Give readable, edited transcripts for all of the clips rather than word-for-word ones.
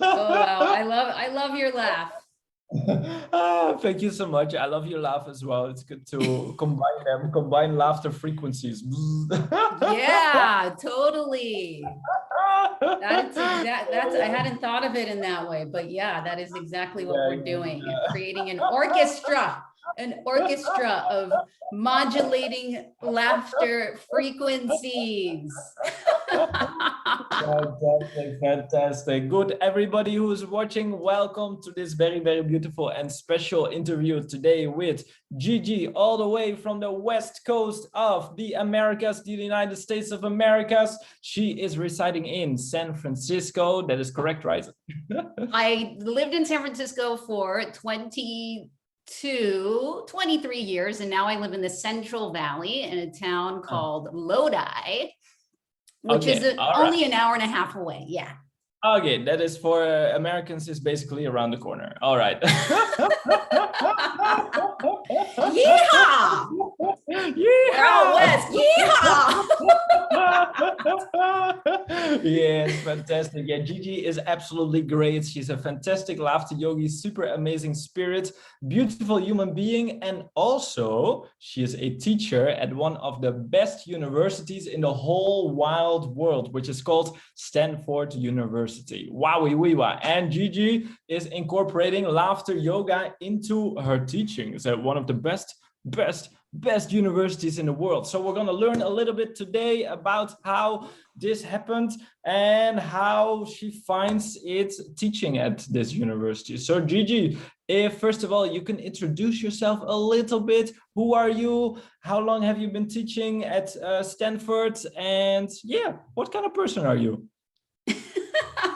Oh wow, I love your laugh. Thank you so much. I love your laugh as well. It's good to combine laughter frequencies. Yeah, totally. That's I hadn't thought of it in that way, but yeah, that is exactly what we're doing. Creating an orchestra of modulating laughter frequencies. Fantastic, fantastic. Good. Everybody who's watching, welcome to this very, very beautiful and special interview today with Gigi, all the way from the west coast of the Americas, the United States of Americas. She is residing in San Francisco. That is correct, right? I lived in San Francisco for 23 years, and now I live in the Central Valley in a town called Lodi, which is only an hour and a half away. Yeah. Okay, that is for Americans is basically around the corner. All right. Yeehaw! Yeehaw! West, yeehaw! Yes, fantastic. Yeah, Gigi is absolutely great. She's a fantastic laughter yogi, super amazing spirit, beautiful human being, and also she is a teacher at one of the best universities in the whole wild world, which is called Stanford University. Wowie wee wah. And Gigi is incorporating laughter yoga into her teachings at one of the best universities in the world. So we're going to learn a little bit today about how this happened and how she finds it teaching at this university. So Gigi, if first of all you can introduce yourself a little bit. Who are you? How long have you been teaching at Stanford? And yeah, what kind of person are you?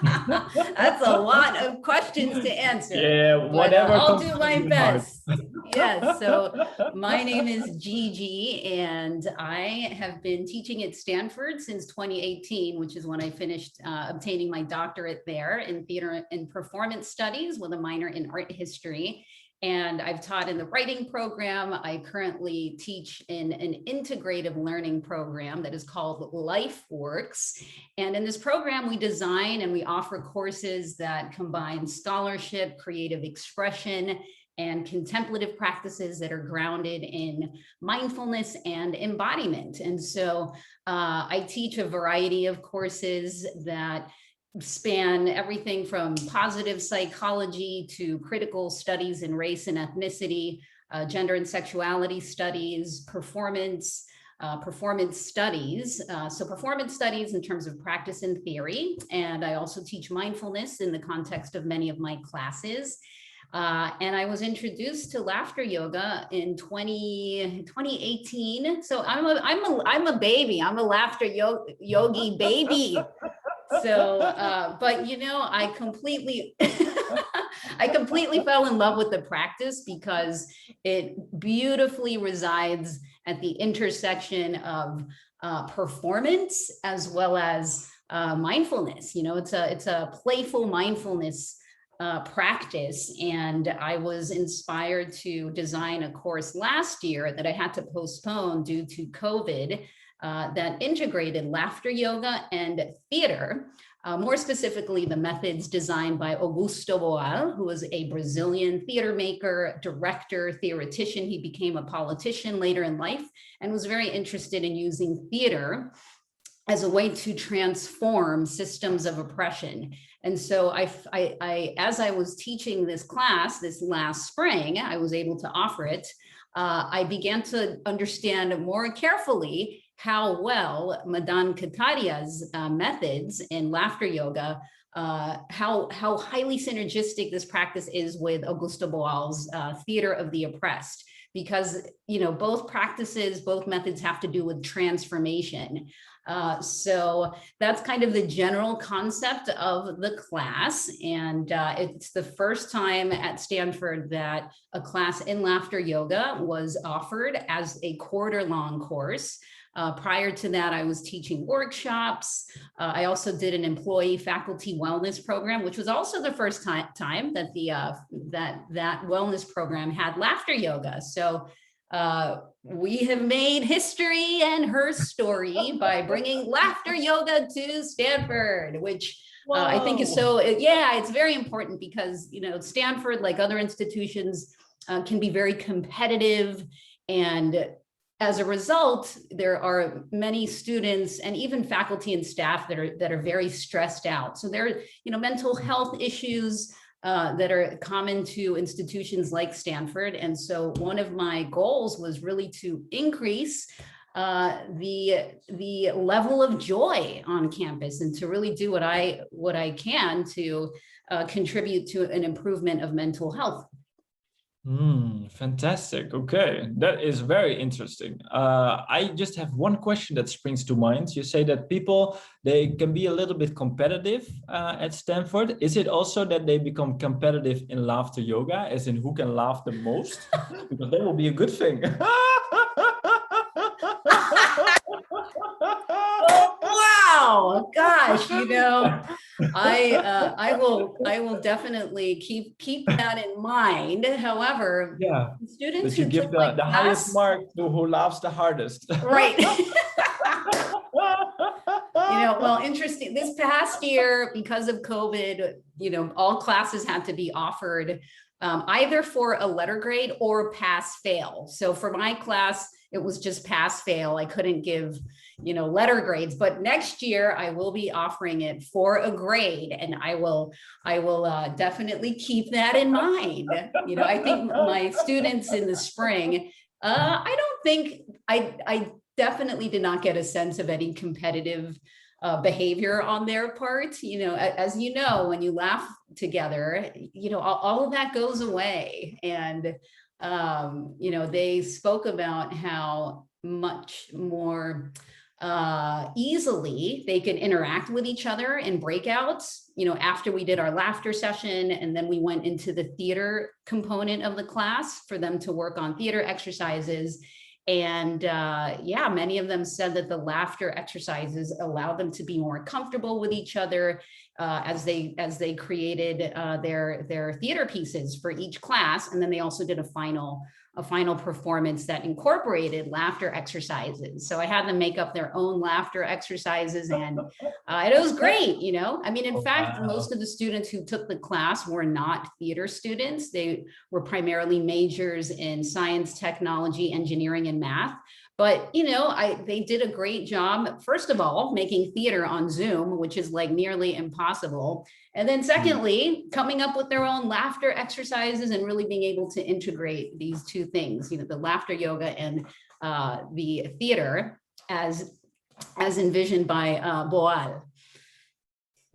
That's a lot of questions to answer. Yeah, whatever. I'll do my best. Yes. So my name is Gigi, and I have been teaching at Stanford since 2018, which is when I finished obtaining my doctorate there in theater and performance studies with a minor in art history. And I've taught in the writing program. I currently teach in an integrative learning program that is called LifeWorks. And in this program, we design and we offer courses that combine scholarship, creative expression, and contemplative practices that are grounded in mindfulness and embodiment. And so I teach a variety of courses that span everything from positive psychology to critical studies in race and ethnicity, gender and sexuality studies, performance studies. So performance studies in terms of practice and theory. And I also teach mindfulness in the context of many of my classes. And I was introduced to laughter yoga in 2018. So I'm a baby. I'm a laughter yogi baby. So, but you know, I completely fell in love with the practice because it beautifully resides at the intersection of performance as well as mindfulness. You know, it's a playful mindfulness practice. And I was inspired to design a course last year that I had to postpone due to COVID. That integrated laughter yoga and theater, more specifically the methods designed by Augusto Boal, who was a Brazilian theater maker, director, theoretician. He became a politician later in life and was very interested in using theater as a way to transform systems of oppression. And so as I was teaching this class this last spring, I was able to offer it. I began to understand more carefully how well Madan Kataria's methods in laughter yoga, how highly synergistic this practice is with Augusto Boal's theater of the oppressed. because, both practices, both methods have to do with transformation. So that's kind of the general concept of the class. And it's the first time at Stanford that a class in laughter yoga was offered as a quarter-long course. Prior to that, I was teaching workshops. I also did an employee faculty wellness program, which was also the first time that that wellness program had laughter yoga. So we have made history and her story by bringing laughter yoga to Stanford, which I think is it's very important because, Stanford, like other institutions, can be very competitive. And as a result, there are many students and even faculty and staff that are very stressed out. So there are, mental health issues that are common to institutions like Stanford. And so one of my goals was really to increase the level of joy on campus and to really do what I can to contribute to an improvement of mental health. Fantastic. Okay, that is very interesting. I just have one question that springs to mind. You say that people, they can be a little bit competitive at Stanford. Is it also that they become competitive in laughter yoga, as in who can laugh the most? Because that will be a good thing. Wow, gosh, I will definitely keep that in mind. However, students that you who give took the highest mark to who laughs the hardest. Right. Well, interesting. This past year, because of COVID, all classes had to be offered either for a letter grade or pass fail. So for my class, it was just pass fail. I couldn't give, letter grades, but next year I will be offering it for a grade, and I will definitely keep that in mind. I think my students in the spring, I don't think I definitely did not get a sense of any competitive behavior on their part. As you know, when you laugh together, all of that goes away. And, they spoke about how much more easily they can interact with each other in breakouts, after we did our laughter session, and then we went into the theater component of the class for them to work on theater exercises. And many of them said that the laughter exercises allow them to be more comfortable with each other as they created their theater pieces for each class. And then they also did a final performance that incorporated laughter exercises. So I had them make up their own laughter exercises, and it was great. In fact, most of the students who took the class were not theater students. They were primarily majors in science, technology, engineering, and math. But, they did a great job, first of all, making theater on Zoom, which is like nearly impossible. And then secondly, coming up with their own laughter exercises and really being able to integrate these two things, the laughter yoga and the theater as envisioned by Boal.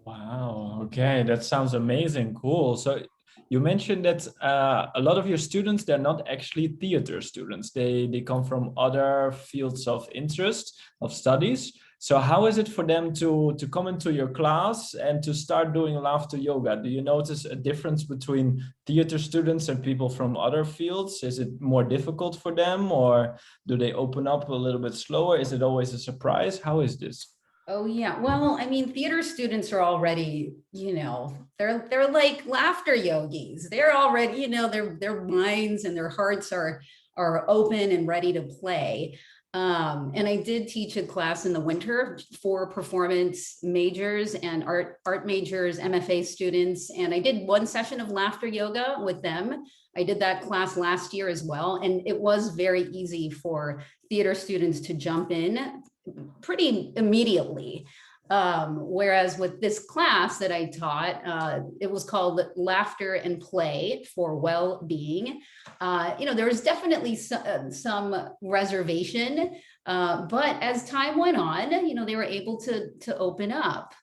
Wow. Okay, that sounds amazing. Cool. So you mentioned that a lot of your students, they're not actually theater students. They come from other fields of interest, of studies. So how is it for them to come into your class and to start doing laughter yoga? Do you notice a difference between theater students and people from other fields? Is it more difficult for them, or do they open up a little bit slower? Is it always a surprise? How is this? Oh yeah. Well, theater students are already, they're like laughter yogis. They're already, their minds and their hearts are open and ready to play. And I did teach a class in the winter for performance majors and art majors, MFA students. And I did one session of laughter yoga with them. I did that class last year as well. And it was very easy for theater students to jump in pretty immediately. Whereas with this class that I taught, it was called Laughter and Play for Well-Being. There was definitely some reservation, but as time went on, they were able to open up.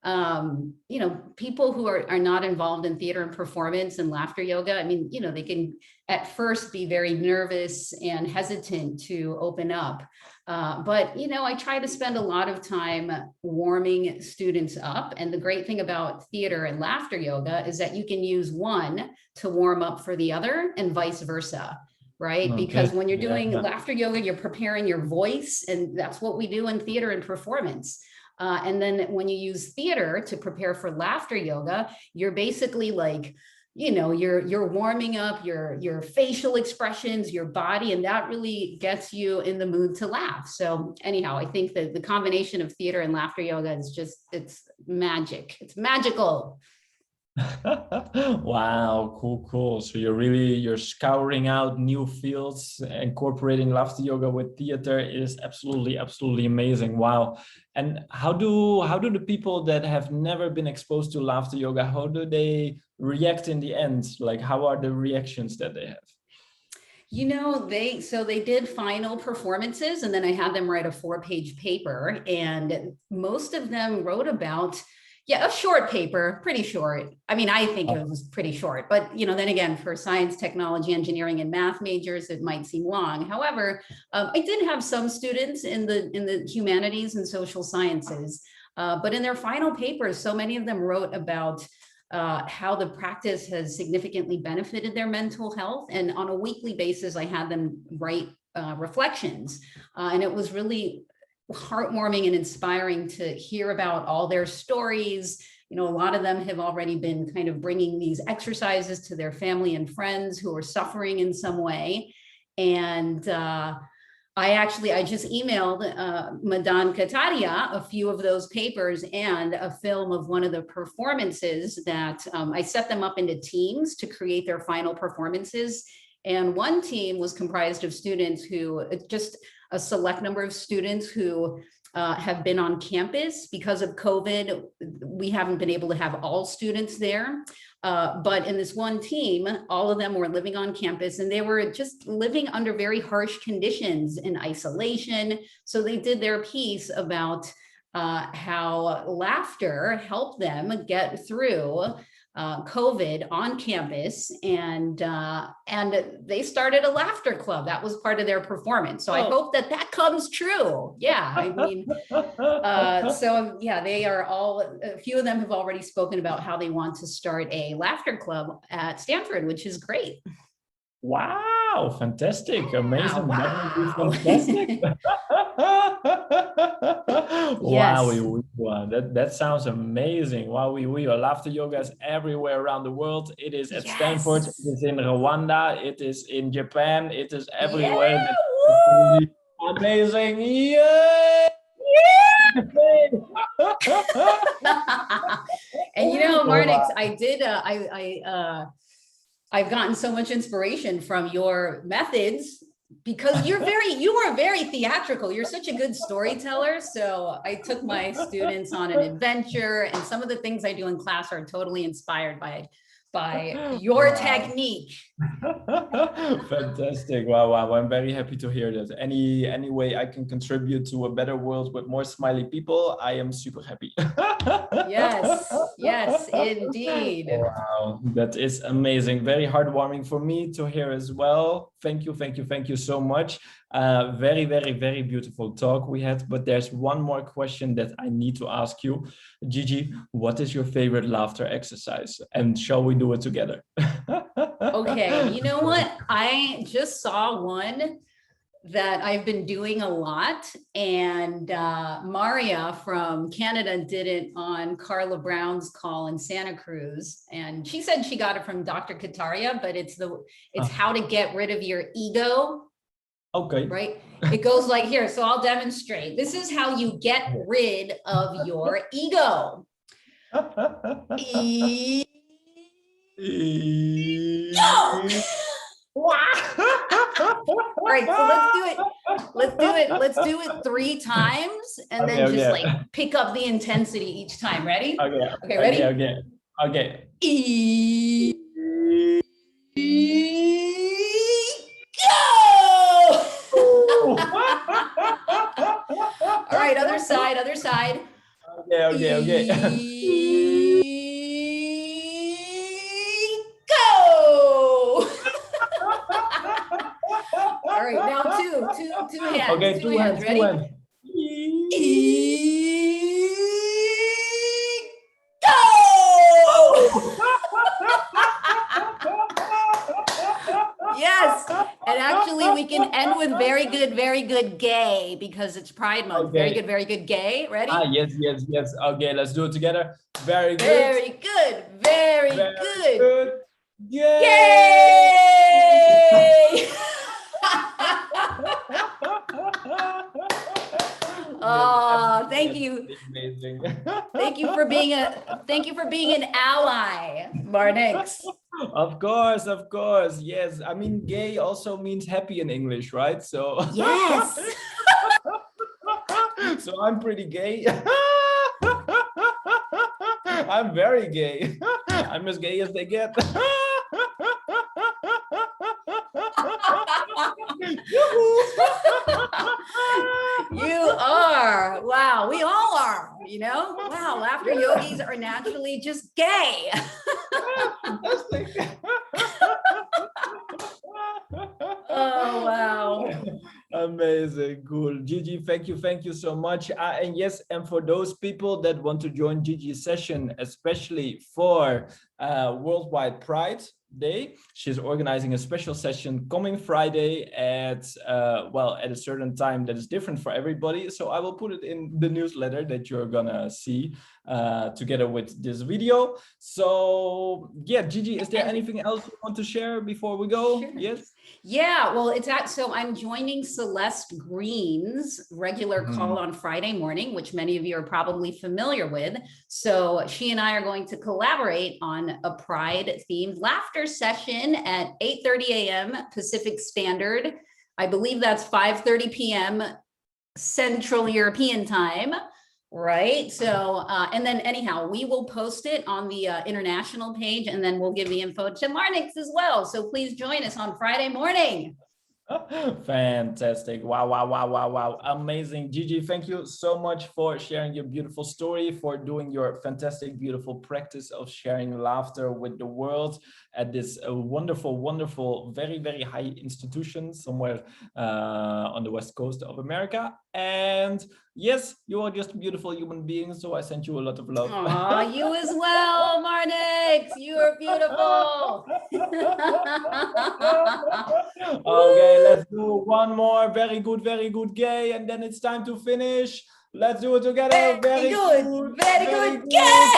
you know, people who are not involved in theater and performance and laughter yoga, I mean, you know, they can at first be very nervous and hesitant to open up. But, you know, I try to spend a lot of time warming students up. And the great thing about theater and laughter yoga is that you can use one to warm up for the other and vice versa. Right? Okay. Because when you're doing Yeah. laughter yoga, you're preparing your voice, and that's what we do in theater and performance. And then when you use theater to prepare for laughter yoga, you're basically like, you know, you're warming up your facial expressions, your body, and that really gets you in the mood to laugh. So anyhow, I think that the combination of theater and laughter yoga is just, it's magic. It's magical. Wow, cool. So you're scouring out new fields, incorporating laughter yoga with theater is absolutely amazing. Wow. And how do the people that have never been exposed to laughter yoga, how do they react in the end? Like, how are the reactions that they have? You know, they did final performances, and then I had them write a 4-page paper, and most of them wrote about, yeah, a short paper, pretty short. I mean, I think it was pretty short, but you know, then again, for science, technology, engineering, and math majors, it might seem long. However, I did have some students in the humanities and social sciences, but in their final papers, so many of them wrote about how the practice has significantly benefited their mental health. And on a weekly basis, I had them write reflections. And it was really heartwarming and inspiring to hear about all their stories. You know, a lot of them have already been kind of bringing these exercises to their family and friends who are suffering in some way. And I just emailed Madan Kataria a few of those papers and a film of one of the performances that I set them up into teams to create their final performances. And one team was comprised of students who, just a select number of students who have been on campus. Because of COVID, we haven't been able to have all students there. But in this one team, all of them were living on campus, and they were just living under very harsh conditions in isolation. So they did their piece about how laughter helped them get through COVID on campus, and they started a laughter club. That was part of their performance. So I hope that comes true. Yeah, I mean, so yeah, they are all, a few of them have already spoken about how they want to start a laughter club at Stanford, which is great. Wow, fantastic, amazing. Wow. That would be fantastic. Yes. Wow, that sounds amazing. Wow, laughter yoga is everywhere around the world. It is at Stanford, it is in Rwanda, it is in Japan, it is everywhere. Yeah. That's amazing. Yay! And you know, Marnix, I've gotten so much inspiration from your methods, because you are very theatrical. You're such a good storyteller. So I took my students on an adventure, and some of the things I do in class are totally inspired by your technique. Fantastic. Wow. I'm very happy to hear that. Any way I can contribute to a better world with more smiley people, I am super happy. Yes, indeed. Wow, that is amazing. Very heartwarming for me to hear as well. Thank you so much. Very beautiful talk we had, but there's one more question that I need to ask you. Gigi, what is your favorite laughter exercise? And shall we do it together? Okay, you know what? I just saw one that I've been doing a lot, and Maria from Canada did it on Carla Brown's call in Santa Cruz, and she said she got it from Dr. Kataria, but it's how to get rid of your ego. Okay. Right? It goes like here. So I'll demonstrate. This is how you get rid of your ego. All right, so let's do it 3 times, and then just like pick up the intensity each time. Ready? Okay, ready? Okay. Go! All right, other side. Okay. Okay, two hands, Ready? two hands. Go! Yes, and actually we can end with very good, gay, because it's Pride Month. Okay. Very good, gay. Ready? Yes. Okay, let's do it together. Very good. Very good, very good. Yay! Yay! Oh, thank you. Amazing. Thank you for being an ally, Marnix. Of course. Yes. I mean, gay also means happy in English, right? So Yes. so I'm pretty gay. I'm very gay. I'm as gay as they get. You are. Wow, we all are, you know? Wow, laughter yogis are naturally just gay. Oh, wow. Amazing, cool. Gigi, thank you so much. And yes, and for those people that want to join Gigi's session, especially for Worldwide Pride Day, she's organizing a special session coming Friday at at a certain time that is different for everybody. So I will put it in the newsletter that you're gonna see together with this video. So yeah, Gigi, is there anything else you want to share before we go? Sure. Yes. Yeah, well, so I'm joining Celeste Green's regular call on Friday morning, which many of you are probably familiar with. So she and I are going to collaborate on a Pride themed laughter session at 8:30 a.m. Pacific Standard. I believe that's 5:30 p.m. Central European time. Right. So, and then anyhow, we will post it on the international page, and then we'll give the info to Marnix as well. So please join us on Friday morning. Fantastic. Wow. Amazing. Gigi, thank you so much for sharing your beautiful story, for doing your fantastic, beautiful practice of sharing laughter with the world at this wonderful, very high institution somewhere on the West Coast of America. And yes, you are just a beautiful human being, so I sent you a lot of love. Aw, you as well, Marnix. You are beautiful. Okay, let's do one more. Very good, gay. And then it's time to finish. Let's do it together. Very good, gay.